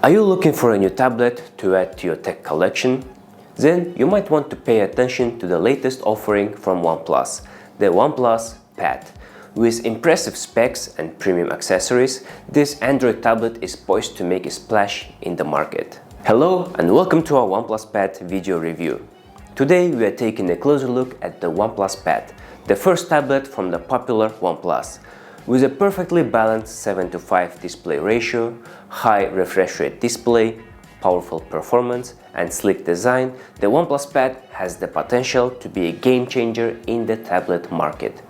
Are you looking for a new tablet to add to your tech collection? Then you might want to pay attention to the latest offering from OnePlus, the OnePlus Pad. With impressive specs and premium accessories, this Android tablet is poised to make a splash in the market. Hello and welcome to our OnePlus Pad video review. Today we are taking a closer look at the OnePlus Pad, the first tablet from the popular OnePlus. With a perfectly balanced 7:5 display ratio, high refresh rate display, powerful performance and sleek design, the OnePlus Pad has the potential to be a game changer in the tablet market.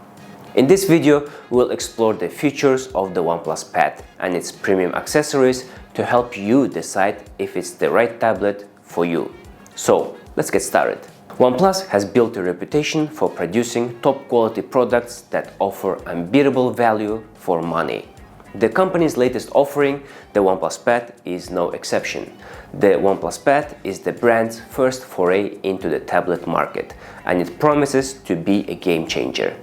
In this video, we'll explore the features of the OnePlus Pad and its premium accessories to help you decide if it's the right tablet for you. So, let's get started. OnePlus has built a reputation for producing top-quality products that offer unbeatable value for money. The company's latest offering, the OnePlus Pad, is no exception. The OnePlus Pad is the brand's first foray into the tablet market, and it promises to be a game changer.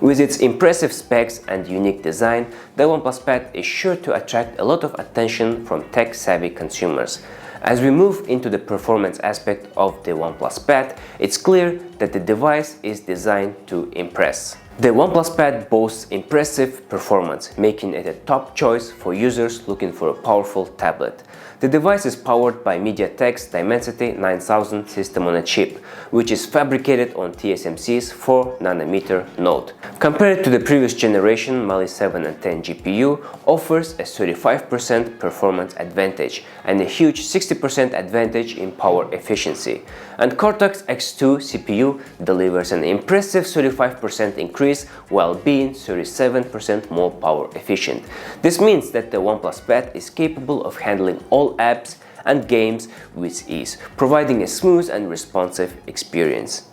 With its impressive specs and unique design, the OnePlus Pad is sure to attract a lot of attention from tech-savvy consumers. As we move into the performance aspect of the OnePlus Pad, it's clear that the device is designed to impress. The OnePlus Pad boasts impressive performance, making it a top choice for users looking for a powerful tablet. The device is powered by MediaTek's Dimensity 9000 system on a chip, which is fabricated on TSMC's 4nm node. Compared to the previous generation, Mali 7 and 10 GPU offers a 35% performance advantage and a huge 60% advantage in power efficiency. And Cortex-X2 CPU delivers an impressive 35% increase while being 37% more power efficient. This means that the OnePlus Pad is capable of handling all apps and games with ease, providing a smooth and responsive experience.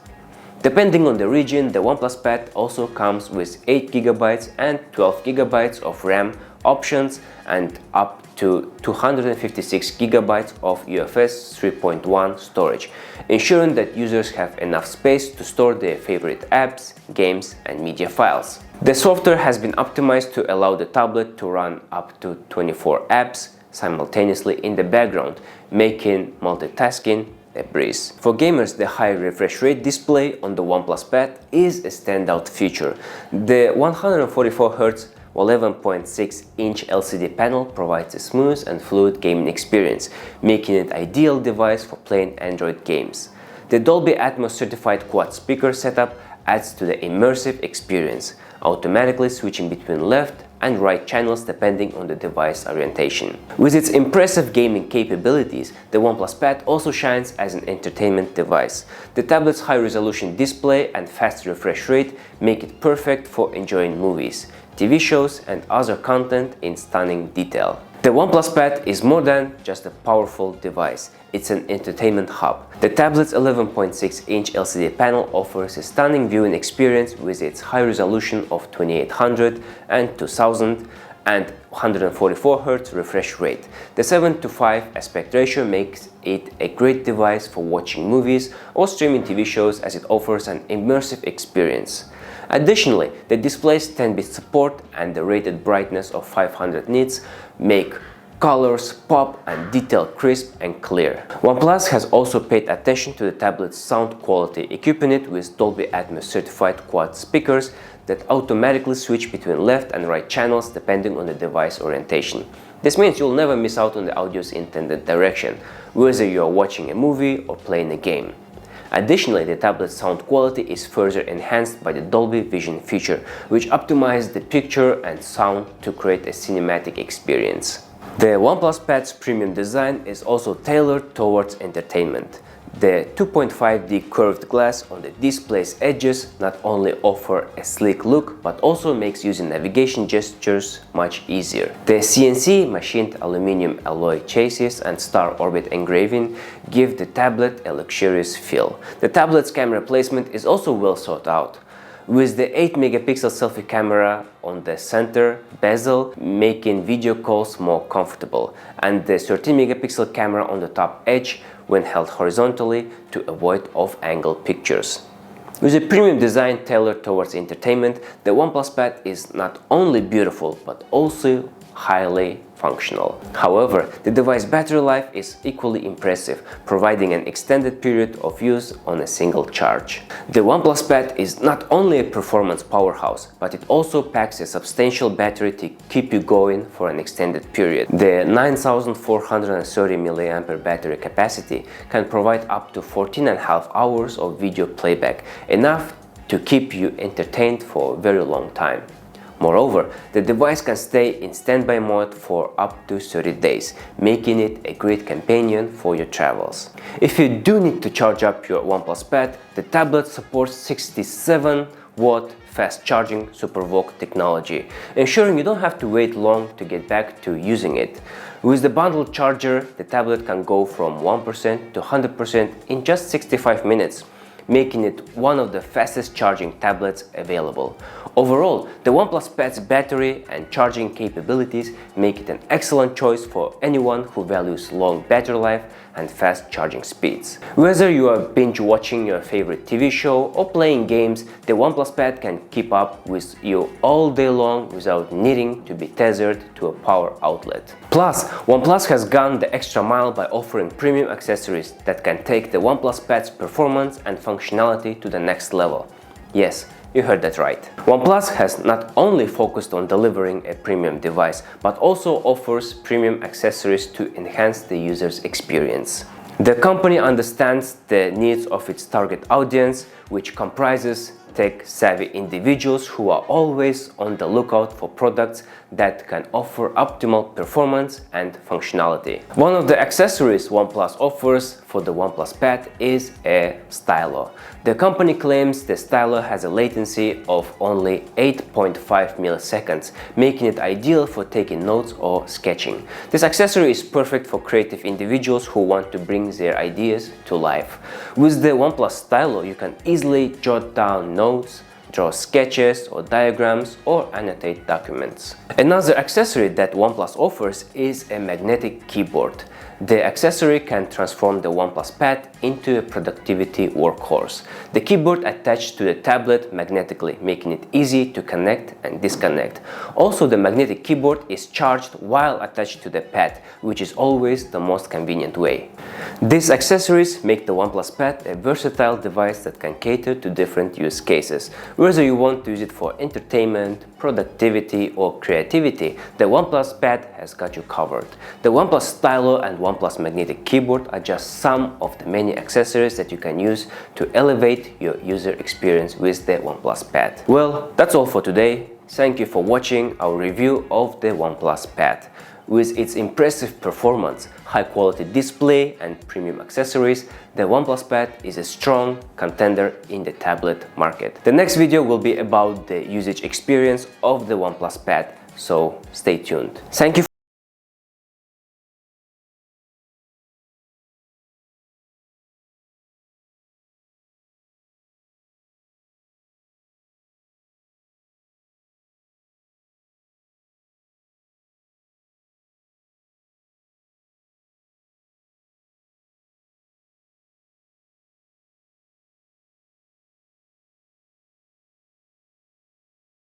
Depending on the region, the OnePlus Pad also comes with 8GB and 12GB of RAM options and up to 256GB of UFS 3.1 storage, ensuring that users have enough space to store their favorite apps, games and media files. The software has been optimized to allow the tablet to run up to 24 apps simultaneously in the background, making multitasking a breeze. For gamers, the high refresh rate display on the OnePlus Pad is a standout feature. The 144Hz 11.6-inch LCD panel provides a smooth and fluid gaming experience, making it an ideal device for playing Android games. The Dolby-Atmos-certified Quad Speakers setup adds to the immersive experience, automatically switching between left and right channels depending on the device orientation. With its impressive gaming capabilities, the OnePlus Pad also shines as an entertainment device. The tablet's high-resolution display and fast refresh rate make it perfect for enjoying movies, TV shows and other content in stunning detail. The OnePlus Pad is more than just a powerful device, it's an entertainment hub. The tablet's 11.6-inch LCD panel offers a stunning viewing experience with its high resolution of 2800 and 2000 and 144Hz refresh rate. The 7:5 aspect ratio makes it a great device for watching movies or streaming TV shows as it offers an immersive experience. Additionally, the display's 10-bit support and the rated brightness of 500 nits make colors pop and detail crisp and clear. OnePlus has also paid attention to the tablet's sound quality, equipping it with Dolby-Atmos-certified Quad Speakers that automatically switch between left and right channels depending on the device orientation. This means you'll never miss out on the audio's intended direction, whether you are watching a movie or playing a game. Additionally, the tablet's sound quality is further enhanced by the Dolby Vision feature, which optimizes the picture and sound to create a cinematic experience. The OnePlus Pad's premium design is also tailored towards entertainment. The 2.5D curved glass on the display's edges not only offer a sleek look but also makes using navigation gestures much easier. The CNC machined aluminum alloy chassis and star orbit engraving give the tablet a luxurious feel. The tablet's camera placement is also well thought out, with the 8-megapixel selfie camera on the center bezel making video calls more comfortable, and the 13-megapixel camera on the top edge when held horizontally to avoid off-angle pictures. With a premium design tailored towards entertainment, the OnePlus Pad is not only beautiful but also highly functional. However, the device battery life is equally impressive, providing an extended period of use on a single charge. The OnePlus Pad is not only a performance powerhouse, but it also packs a substantial battery to keep you going for an extended period. The 9430 mAh battery capacity can provide up to 14.5 hours of video playback, enough to keep you entertained for a very long time. Moreover, the device can stay in standby mode for up to 30 days, making it a great companion for your travels. If you do need to charge up your OnePlus Pad, the tablet supports 67-watt fast charging SuperVOOC technology, ensuring you don't have to wait long to get back to using it. With the bundled charger, the tablet can go from 1% to 100% in just 65 minutes, making it one of the fastest charging tablets available. Overall, the OnePlus Pad's battery and charging capabilities make it an excellent choice for anyone who values long battery life and fast charging speeds. Whether you are binge watching your favorite TV show or playing games, the OnePlus Pad can keep up with you all day long without needing to be tethered to a power outlet. Plus, OnePlus has gone the extra mile by offering premium accessories that can take the OnePlus Pad's performance and functionality to the next level. Yes, you heard that right. OnePlus has not only focused on delivering a premium device, but also offers premium accessories to enhance the user's experience. The company understands the needs of its target audience, which comprises tech-savvy individuals who are always on the lookout for products that can offer optimal performance and functionality. One of the accessories OnePlus offers for the OnePlus Pad is a stylo. The company claims the stylo has a latency of only 8.5 milliseconds, making it ideal for taking notes or sketching. This accessory is perfect for creative individuals who want to bring their ideas to life. With the OnePlus stylo, you can easily jot down notes, draw sketches or diagrams, or annotate documents. Another accessory that OnePlus offers is a magnetic keyboard. The accessory can transform the OnePlus Pad into a productivity workhorse. The keyboard attached to the tablet magnetically, making it easy to connect and disconnect. Also, the magnetic keyboard is charged while attached to the pad, which is always the most convenient way. These accessories make the OnePlus Pad a versatile device that can cater to different use cases. Whether you want to use it for entertainment, productivity, or creativity, the OnePlus Pad has got you covered. The OnePlus Stylo and OnePlus Magnetic Keyboard are just some of the many accessories that you can use to elevate your user experience with the OnePlus Pad. Well, that's all for today. Thank you for watching our review of the OnePlus Pad. With its impressive performance, high-quality display, and premium accessories, the OnePlus Pad is a strong contender in the tablet market. The next video will be about the usage experience of the OnePlus Pad, so stay tuned. Thank you.